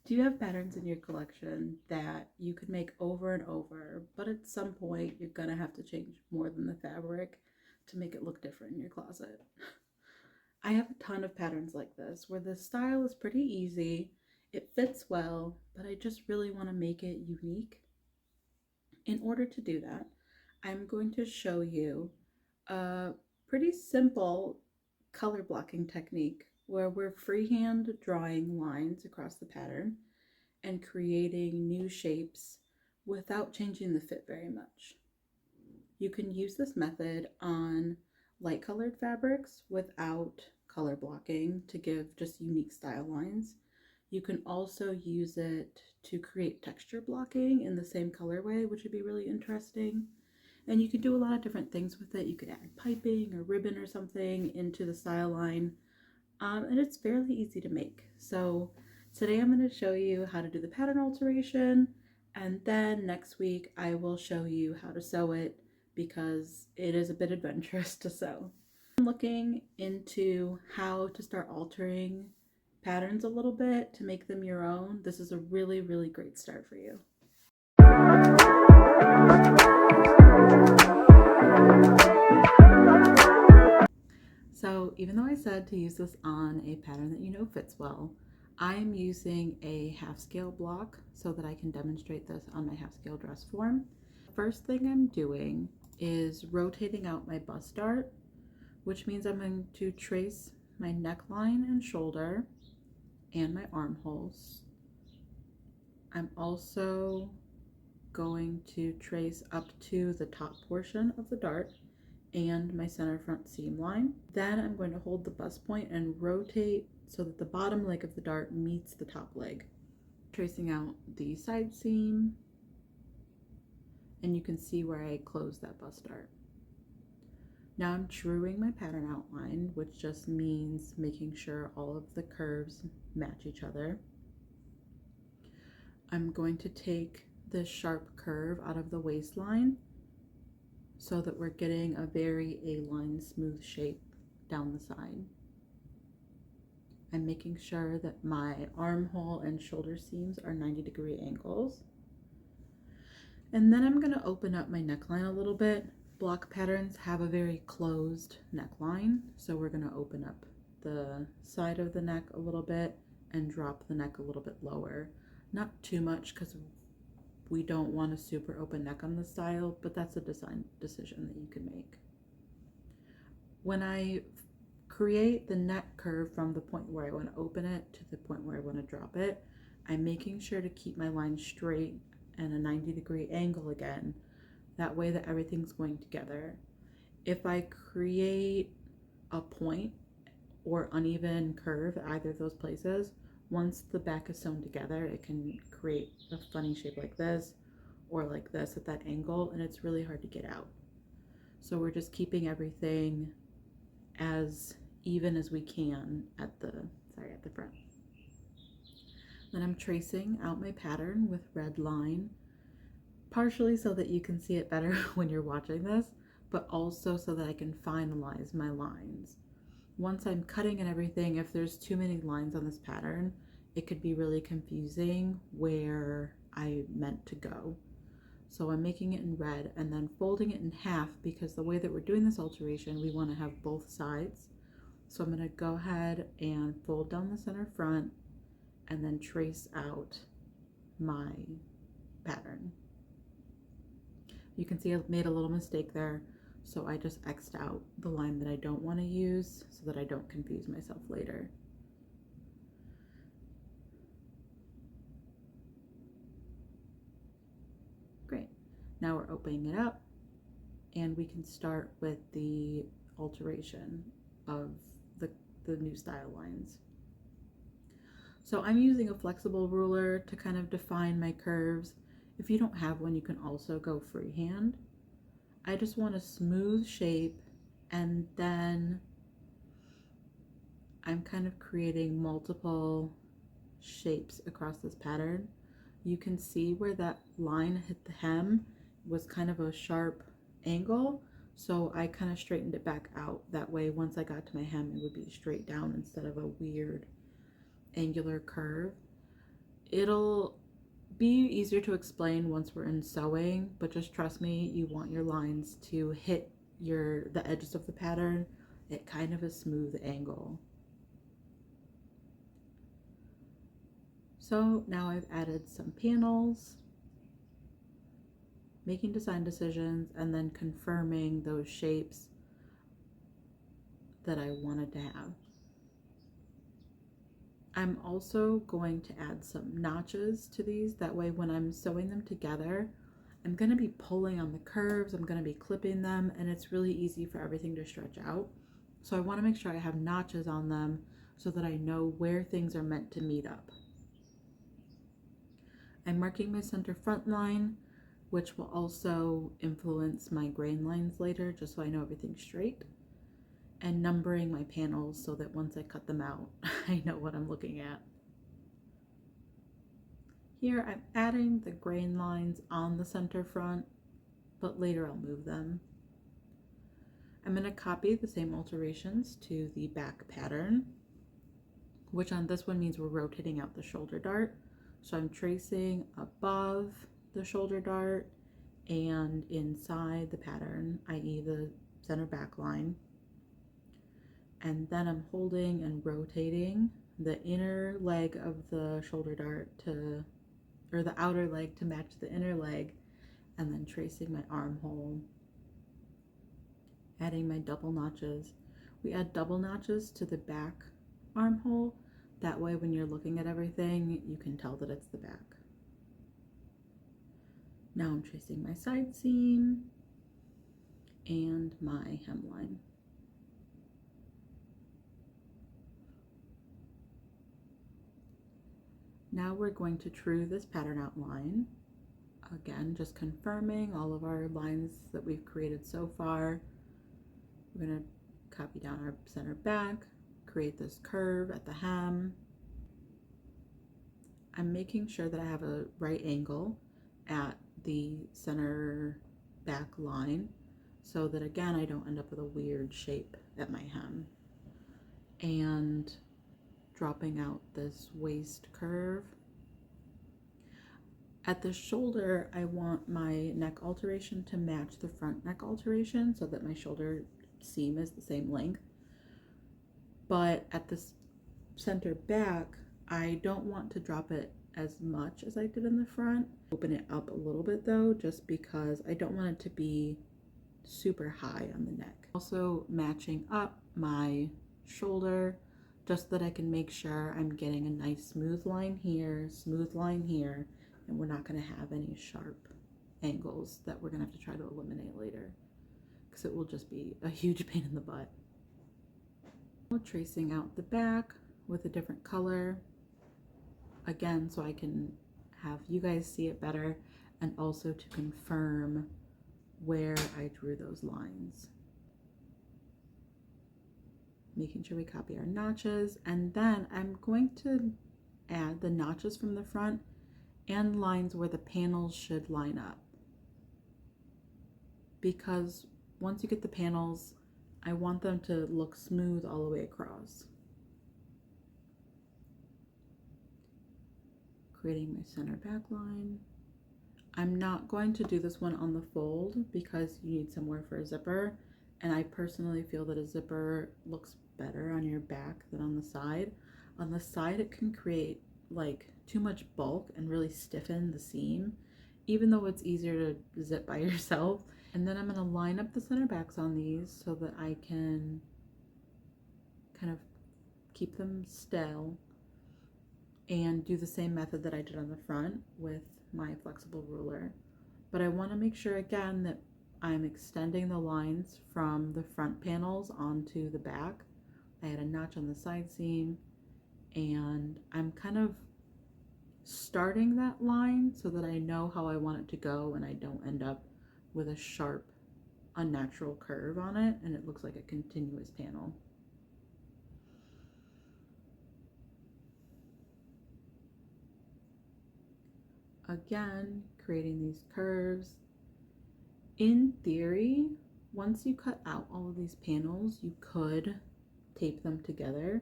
Do you have patterns in your collection that you could make over and over, but at some point you're gonna have to change more than the fabric to make it look different in your closet? I have a ton of patterns like this where the style is pretty easy, it fits well, but I just really want to make it unique. In order to do that, I'm going to show you a pretty simple color blocking technique where we're freehand drawing lines across the pattern and creating new shapes without changing the fit very much. You can use this method on light colored fabrics without color blocking to give just unique style lines. You can also use it to create texture blocking in the same colorway, which would be really interesting. And you could do a lot of different things with it. You could add piping or ribbon or something into the style line. And it's fairly easy to make. So today I'm going to show you how to do the pattern alteration, and then next week I will show you how to sew it because it is a bit adventurous to sew. I'm looking into how to start altering patterns a little bit to make them your own. This is a really, really great start for you. So even though I said to use this on a pattern that you know fits well, I'm using a half scale block so that I can demonstrate this on my half scale dress form. First thing I'm doing is rotating out my bust dart, which means I'm going to trace my neckline and shoulder and my armholes. I'm also going to trace up to the top portion of the dart and my center front seam line. Then I'm going to hold the bust point and rotate so that the bottom leg of the dart meets the top leg. Tracing out the side seam, and you can see where I closed that bust dart. Now I'm truing my pattern outline, which just means making sure all of the curves match each other. I'm going to take this sharp curve out of the waistline so that we're getting a very A-line smooth shape down the side. I'm making sure that my armhole and shoulder seams are 90-degree angles. And then I'm going to open up my neckline a little bit. Block patterns have a very closed neckline, so we're going to open up the side of the neck a little bit and drop the neck a little bit lower. Not too much because we don't want a super open neck on this style, but that's a design decision that you can make. When I create the neck curve from the point where I want to open it to the point where I want to drop it, I'm making sure to keep my line straight and a 90-degree angle again. That way that everything's going together. If I create a point or uneven curve at either of those places, once the back is sewn together, it can create a funny shape like this or like this at that angle, and it's really hard to get out. So we're just keeping everything as even as we can at the front. Then I'm tracing out my pattern with red line, partially so that you can see it better when you're watching this, but also so that I can finalize my lines. Once I'm cutting and everything, if there's too many lines on this pattern, it could be really confusing where I meant to go. So I'm making it in red and then folding it in half because the way that we're doing this alteration, we want to have both sides. So I'm going to go ahead and fold down the center front and then trace out my pattern. You can see I made a little mistake there, so I just X'd out the line that I don't want to use so that I don't confuse myself later. Great. Now we're opening it up and we can start with the alteration of the new style lines. So I'm using a flexible ruler to kind of define my curves. If you don't have one, you can also go freehand. I just want a smooth shape, and then I'm kind of creating multiple shapes across this pattern. You can see where that line hit the hem was kind of a sharp angle, so I kind of straightened it back out. That way once I got to my hem, it would be straight down instead of a weird angular curve. It'll be easier to explain once we're in sewing, but just trust me, you want your lines to hit the edges of the pattern at kind of a smooth angle. So now I've added some panels, making design decisions, and then confirming those shapes that I wanted to have. I'm also going to add some notches to these. That way when I'm sewing them together, I'm going to be pulling on the curves, I'm going to be clipping them, and it's really easy for everything to stretch out. So I want to make sure I have notches on them so that I know where things are meant to meet up. I'm marking my center front line, which will also influence my grain lines later, just so I know everything's straight, and numbering my panels so that once I cut them out, I know what I'm looking at. Here I'm adding the grain lines on the center front, but later I'll move them. I'm going to copy the same alterations to the back pattern, which on this one means we're rotating out the shoulder dart. So I'm tracing above the shoulder dart and inside the pattern, i.e. the center back line. And then I'm holding and rotating the inner leg of the shoulder dart or the outer leg to match the inner leg, and then tracing my armhole, adding my double notches. We add double notches to the back armhole. That way when you're looking at everything, you can tell that it's the back. Now I'm tracing my side seam and my hemline. Now we're going to true this pattern outline. Again, just confirming all of our lines that we've created so far. We're going to copy down our center back, create this curve at the hem. I'm making sure that I have a right angle at the center back line so that, again, I don't end up with a weird shape at my hem. And dropping out this waist curve. At the shoulder, I want my neck alteration to match the front neck alteration so that my shoulder seam is the same length. But at the center back, I don't want to drop it as much as I did in the front. Open it up a little bit though, just because I don't want it to be super high on the neck. Also matching up my shoulder just so that I can make sure I'm getting a nice smooth line here, and we're not going to have any sharp angles that we're going to have to try to eliminate later because it will just be a huge pain in the butt. Tracing out the back with a different color, again, so I can have you guys see it better and also to confirm where I drew those lines. Making sure we copy our notches, and then I'm going to add the notches from the front and lines where the panels should line up, because once you get the panels, I want them to look smooth all the way across. Creating my center back line. I'm not going to do this one on the fold because you need somewhere for a zipper, and I personally feel that a zipper looks better on your back than on the side. On the side, it can create like too much bulk and really stiffen the seam, even though it's easier to zip by yourself. And then I'm going to line up the center backs on these so that I can kind of keep them still and do the same method that I did on the front with my flexible ruler. But I want to make sure again that I'm extending the lines from the front panels onto the back. I had a notch on the side seam, and I'm kind of starting that line so that I know how I want it to go and I don't end up with a sharp, unnatural curve on it and it looks like a continuous panel. Again, creating these curves. In theory, once you cut out all of these panels, you could tape them together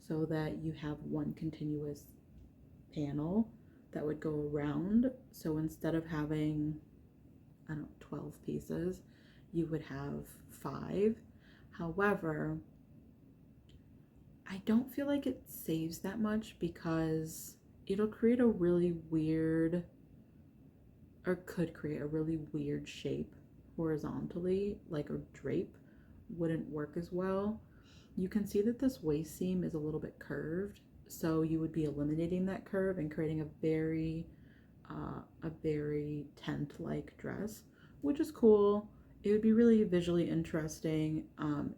so that you have one continuous panel, that would go around. So instead of having, I don't know, 12 pieces, you would have 5. However, I don't feel like it saves that much because it'll create a really weird, or could create a really weird shape horizontally, like a drape wouldn't work as well. You can see that this waist seam is a little bit curved, so you would be eliminating that curve and creating a very tent-like dress, which is cool. It would be really visually interesting.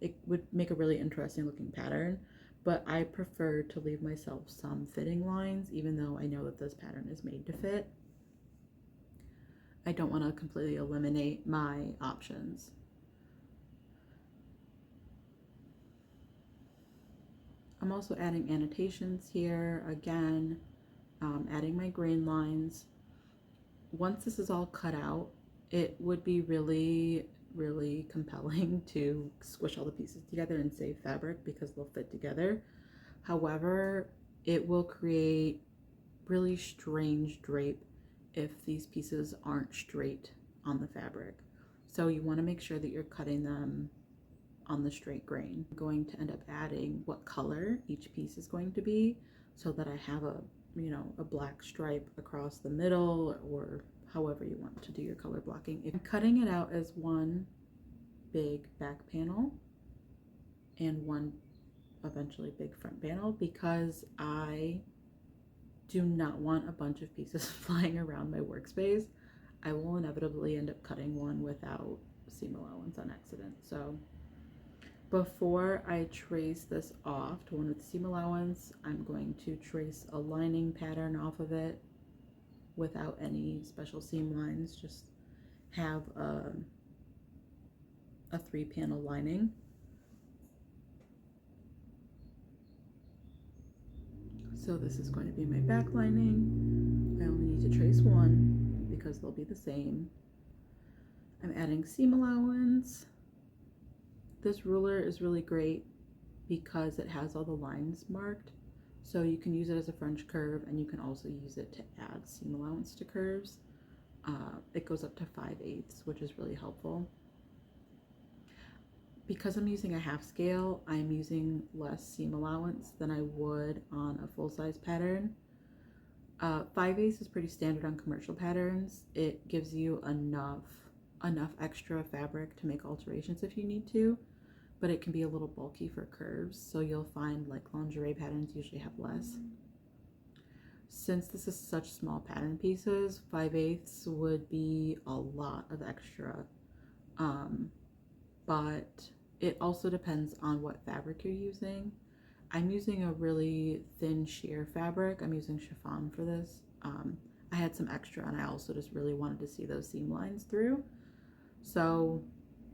It would make a really interesting looking pattern, but I prefer to leave myself some fitting lines, even though I know that this pattern is made to fit. I don't want to completely eliminate my options. I'm also adding annotations here, again, adding my grain lines. Once this is all cut out, it would be really, really compelling to squish all the pieces together and save fabric because they'll fit together. However, it will create really strange drape if these pieces aren't straight on the fabric. So you want to make sure that you're cutting them on the straight grain. I'm going to end up adding what color each piece is going to be so that I have a, you know, a black stripe across the middle, or however you want to do your color blocking. I'm cutting it out as one big back panel and one eventually big front panel because I do not want a bunch of pieces flying around my workspace. I will inevitably end up cutting one without seam allowance on accident. So before I trace this off to one with seam allowance, I'm going to trace a lining pattern off of it without any special seam lines. Just have a 3-panel lining. So this is going to be my back lining. I only need to trace one because they'll be the same. I'm adding seam allowance. This ruler is really great because it has all the lines marked. So you can use it as a French curve, and you can also use it to add seam allowance to curves. It goes up to 5/8, which is really helpful. Because I'm using a half scale, I'm using less seam allowance than I would on a full-size pattern. 5/8 is pretty standard on commercial patterns. It gives you enough extra fabric to make alterations if you need to, but it can be a little bulky for curves, so you'll find like lingerie patterns usually have less. Since this is such small pattern pieces, 5/8 would be a lot of extra, but it also depends on what fabric you're using. I'm using a really thin sheer fabric. I'm using chiffon for this. I had some extra, and I also just really wanted to see those seam lines through. So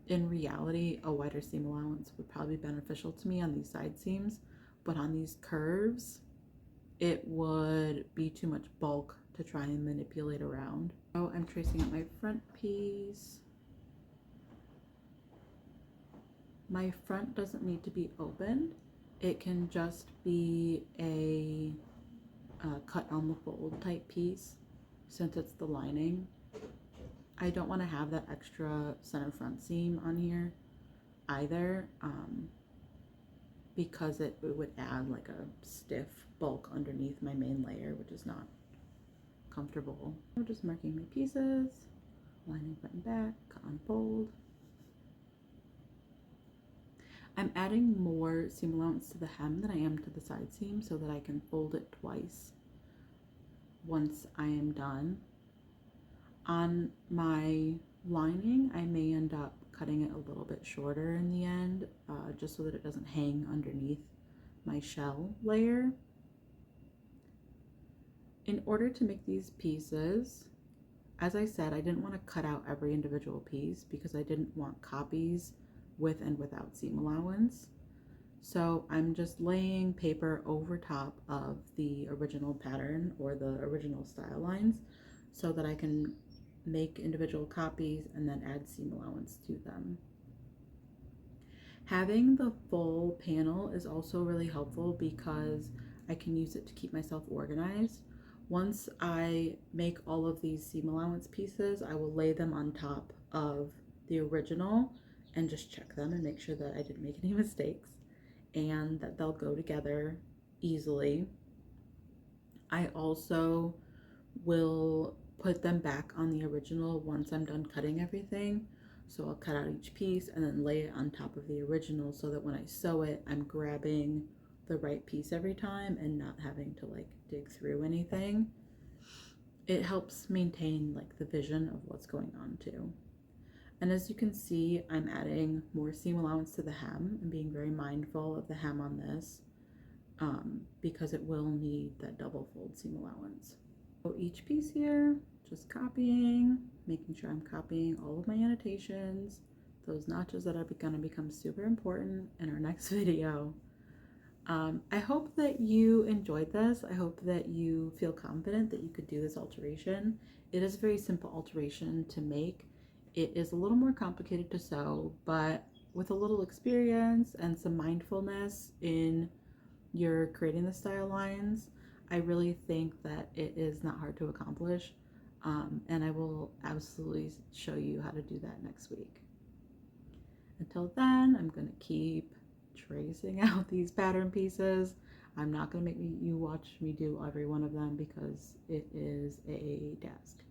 in reality, a wider seam allowance would probably be beneficial to me on these side seams, but on these curves, it would be too much bulk to try and manipulate around. So I'm tracing out my front piece. My front doesn't need to be opened. It can just be a cut on the fold type piece since it's the lining. I don't want to have that extra center front seam on here either, because it would add like a stiff bulk underneath my main layer, which is not comfortable. I'm just marking my pieces, lining front and back, cut on fold. I'm adding more seam allowance to the hem than I am to the side seam so that I can fold it twice once I am done. On my lining, I may end up cutting it a little bit shorter in the end, just so that it doesn't hang underneath my shell layer. In order to make these pieces, as I said, I didn't want to cut out every individual piece because I didn't want copies with and without seam allowance. So I'm just laying paper over top of the original pattern or the original style lines so that I can make individual copies and then add seam allowance to them. Having the full panel is also really helpful because I can use it to keep myself organized. Once I make all of these seam allowance pieces, I will lay them on top of the original and just check them and make sure that I didn't make any mistakes and that they'll go together easily. I also will put them back on the original once I'm done cutting everything. So I'll cut out each piece and then lay it on top of the original so that when I sew it, I'm grabbing the right piece every time and not having to like dig through anything. It helps maintain like the vision of what's going on too. And as you can see, I'm adding more seam allowance to the hem and being very mindful of the hem on this because it will need that double fold seam allowance. So each piece here, just copying, making sure I'm copying all of my annotations, those notches that are gonna become super important in our next video. I hope that you enjoyed this. I hope that you feel confident that you could do this alteration. It is a very simple alteration to make. It is a little more complicated to sew, but with a little experience and some mindfulness in your creating the style lines, I really think that it is not hard to accomplish. And I will absolutely show you how to do that next week. Until then, I'm going to keep tracing out these pattern pieces. I'm not going to make you watch me do every one of them because it is a task.